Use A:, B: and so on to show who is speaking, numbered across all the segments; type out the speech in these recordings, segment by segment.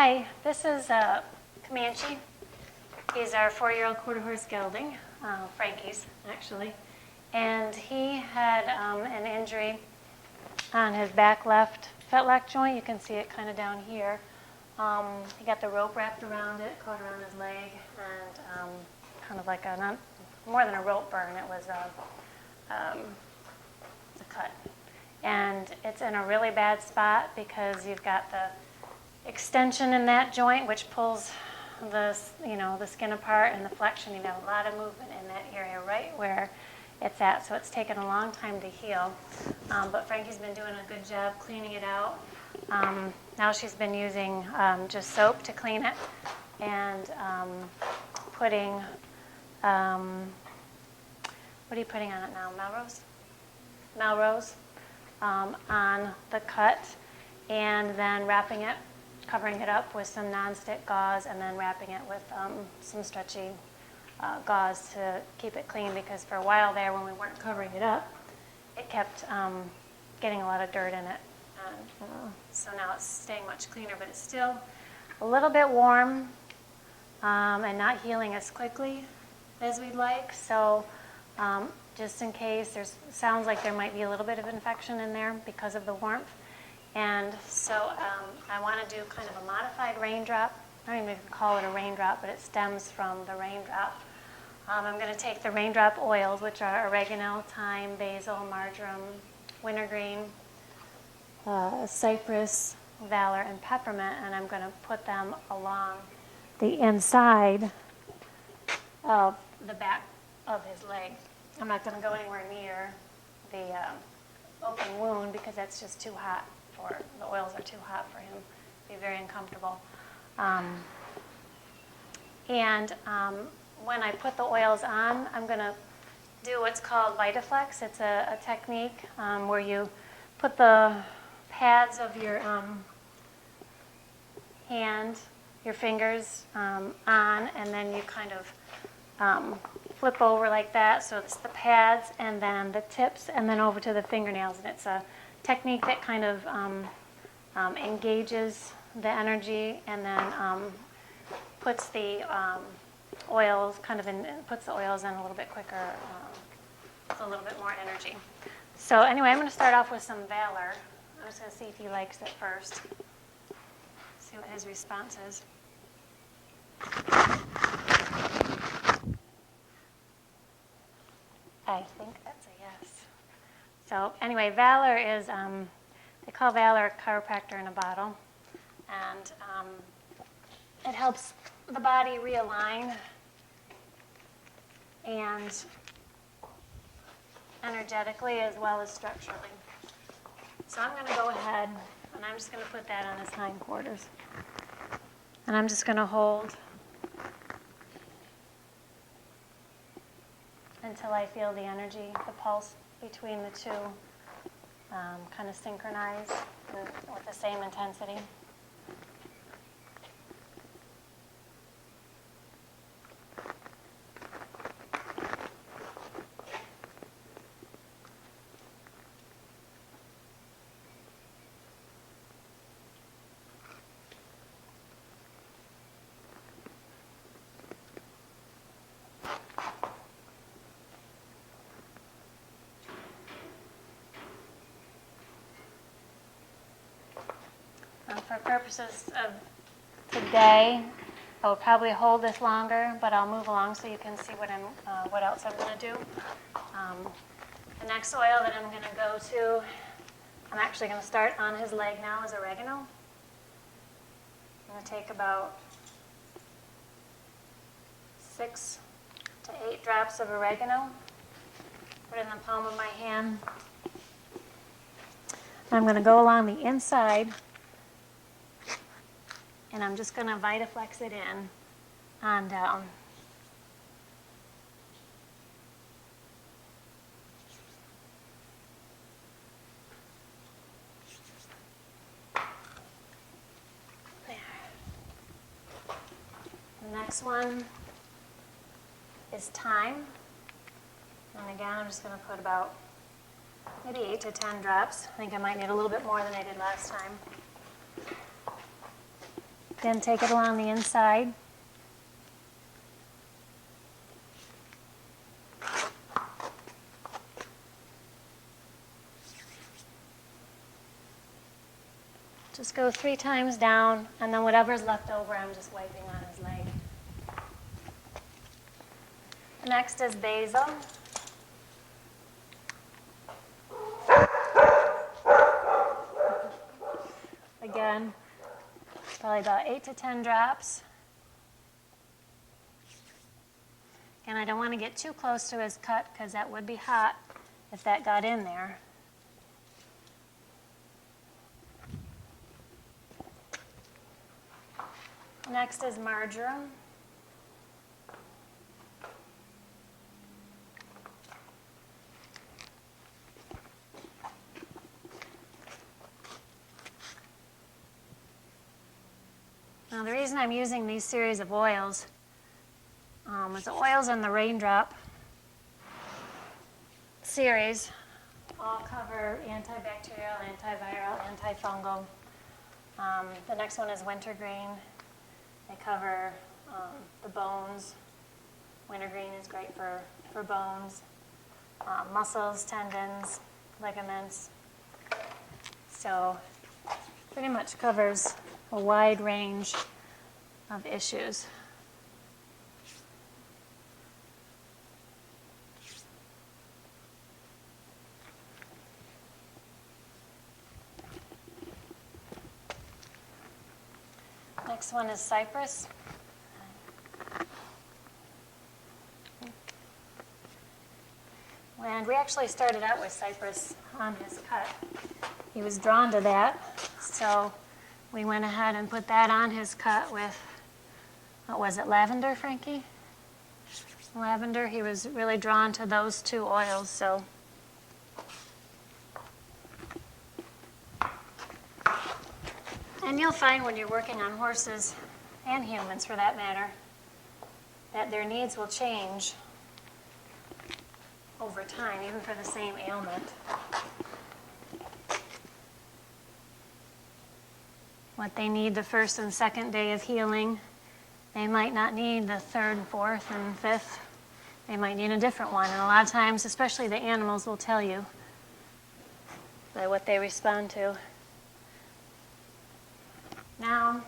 A: Hi, this is Comanche. He's our 4-year-old quarter horse gelding, Frankie's actually. And he had an injury on his back left fetlock joint. You can see it kind of down here. He got the rope wrapped around it, caught around his leg, and kind of like more than a rope burn, it was a cut. And it's in a really bad spot because you've got the extension in that joint, which pulls the skin apart, and the flexion. You have a lot of movement in that area right where it's at, so it's taken a long time to heal. But Frankie's been doing a good job cleaning it out. Now she's been using just soap to clean it, and putting, what are you putting on it now, Melrose? Melrose on the cut, and then wrapping it, covering it up with some nonstick gauze, and then wrapping it with some stretchy gauze to keep it clean, because for a while there when we weren't covering it up, it kept getting a lot of dirt in it. So now it's staying much cleaner, but it's still a little bit warm and not healing as quickly as we'd like. So just in case, sounds like there might be a little bit of infection in there because of the warmth. And so I want to do kind of a modified raindrop. I don't even call it a raindrop, but it stems from the raindrop. I'm going to take the raindrop oils, which are oregano, thyme, basil, marjoram, wintergreen, cypress, valor, and peppermint, and I'm going to put them along the inside of the back of his leg. I'm not going to go anywhere near the open wound because that's just too hot. The oils are too hot for him. It'd be very uncomfortable. When I put the oils on, I'm going to do what's called Vitaflex. It's a technique where you put the pads of your hand, your fingers on, and then you kind of flip over like that. So it's the pads and then the tips and then over to the fingernails. And it's a technique that kind of engages the energy and then puts the oils puts the oils in a little bit quicker, with a little bit more energy. So anyway, I'm going to start off with some Valor. I'm just going to see if he likes it first. See what his response is. I think that's a yes. So anyway, Valor is, they call Valor a chiropractor in a bottle. And it helps the body realign and energetically as well as structurally. So I'm going to go ahead and I'm just going to put that on his hindquarters. And I'm just going to hold until I feel the energy, the pulse between the two kind of synchronize with the same intensity. For purposes of today, I will probably hold this longer, but I'll move along so you can see what else I'm going to do. The next oil that I'm going to go to, I'm actually going to start on his leg now, is oregano. I'm going to take about 6 to 8 drops of oregano, put it in the palm of my hand. I'm going to go along the inside, and I'm just going to Vitaflex it in on down. There. The next one is thyme. And again, I'm just going to put about maybe 8 to 10 drops. I think I might need a little bit more than I did last time. Then take it along the inside. Just go 3 times down, and then whatever's left over, I'm just wiping on his leg. Next is basil. Again, probably about 8 to 10 drops. And I don't want to get too close to his cut because that would be hot if that got in there. Next is marjoram. Now the reason I'm using these series of oils is the oils in the Raindrop series all cover antibacterial, antiviral, antifungal. The next one is wintergreen. They cover the bones. Wintergreen is great for bones, muscles, tendons, ligaments. So pretty much covers a wide range of issues. Next one is cypress. And we actually started out with cypress on his cut. He was drawn to that, so we went ahead and put that on his cut with, what was it, lavender, Frankie? Lavender, he was really drawn to those 2 oils, so. And you'll find when you're working on horses, and humans for that matter, that their needs will change over time, even for the same ailment. What they need the first and second day of healing, they might not need the 3rd, 4th, and 5th. They might need a different one. And a lot of times, especially the animals will tell you by what they respond to. Now,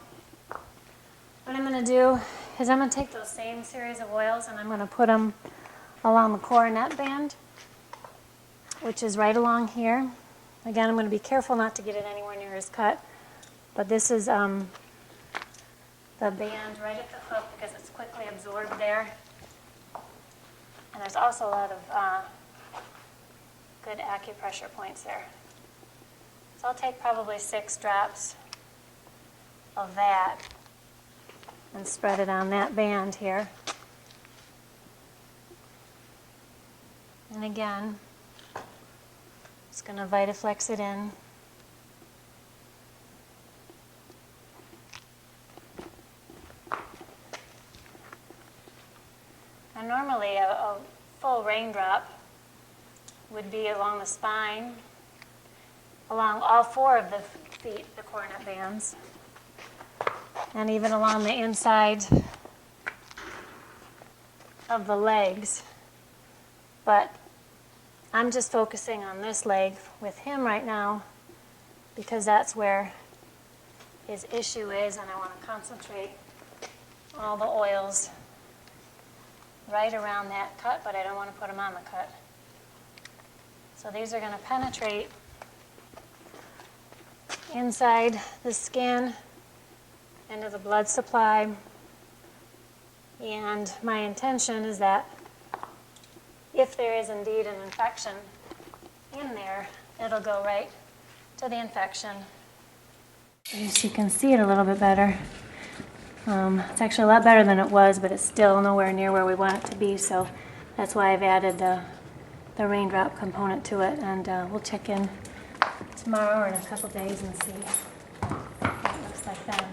A: what I'm going to do is I'm going to take those same series of oils and I'm going to put them along the coronet band, which is right along here. Again, I'm going to be careful not to get it anywhere near his cut, but this is the band right at the hook because it's quickly absorbed there. And there's also a lot of good acupressure points there. So I'll take probably 6 drops of that and spread it on that band here. And again, just going to Vitaflex it in. And normally a full raindrop would be along the spine, along all 4 of the feet, the coronet bands, and even along the inside of the legs. But I'm just focusing on this leg with him right now because that's where his issue is, and I want to concentrate all the oils right around that cut, but I don't want to put them on the cut. So these are going to penetrate inside the skin into the blood supply, and my intention is that if there is indeed an infection in there, it'll go right to the infection. As you can see it a little bit better. It's actually a lot better than it was, but it's still nowhere near where we want it to be, so that's why I've added the Raindrop component to it, and we'll check in tomorrow or in a couple days and see what it looks like then.